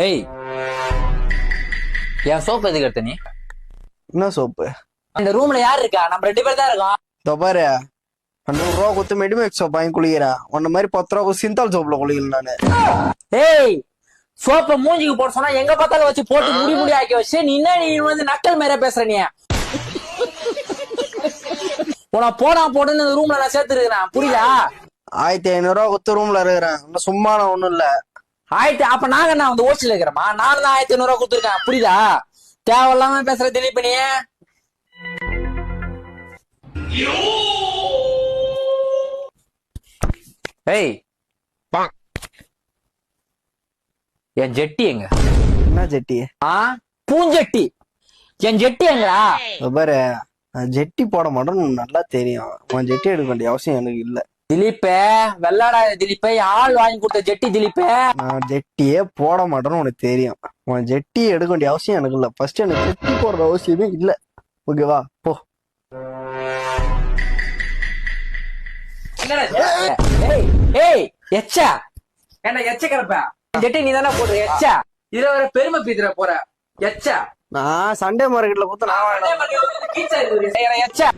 ஏய், என் சோப்பு எதுக்கு எடுத்த நீ? என்ன சோப்பு? இந்த ரூம்ல யாரு இருக்கா? நம்ம 2 பேர் தான் இருக்கோம். இதோ பாரு, 100 ரூபா கொடுத்து மெடிமேக்ஸ் சோப் வாங்கி குளிக்கிறேன். உன்ன மாதிரி 10 ரூபா கொடுத்து சிந்தால் சோப்புல குளிக்கல நானு. ஏய், சோப்பை மூஞ்சிக்கு போட சொன்னா எங்க பார்த்தாலும் வச்சு போட்டு முடி ஆக்கி வச்சு நீ வந்து நக்கல் மேல பேசுற நீ. உன போனா போடுன்னு ரூம்ல நான் சேர்த்து இருக்கிறேன், புரியுதா? 1500 ரூபா கொடுத்து ரூம்ல இருக்கிறேன். இன்னும் சும்மா நான் ஒண்ணும் இல்ல. அப்ப நாங்க நான் வந்து ஓசில இருக்கிறோமா? நானும் தான் 1500 ரூபா கொடுத்துருக்கேன், புரியுதா? தேவையில்லாம பேசுற திலீப் நீ. ஏய், என் ஜெட்டி எங்க? என்ன ஜெட்டி? பூஞ்செட்டி. என் ஜெட்டி எங்கடா? இதோ பாரு, நான் ஜெட்டி போட மாட்டேன்னு உனக்கு நல்லா தெரியும். உன் ஜெட்டி எடுக்க வேண்டிய அவசியம் எனக்கு இல்ல. திலீப்பே, வெள்ளாடா திலீப்பே, ஆள் வாங்கி கொடுத்த ஜெட்டி திலீப்பே. நான் ஜெட்டியே போட மாட்டேன்னு உனக்கு தெரியும். உன் ஜெட்டி எடுக்க வேண்டிய அவசியம் எனக்கு இல்ல. ஃபர்ஸ்ட் எனக்கு ஜெட்டி போடுற அவசியமே இல்ல. ஓகேவா? போ. எச்சா என்ன எச்ச கிடப்ப? ஜெட்டி நீ தானே போடுற எச்சா. இதுல வர பெருமை பீத்துற போற எச்சா. நான் சண்டே மார்க்கெட்ல கொடுத்து நான் எச்சா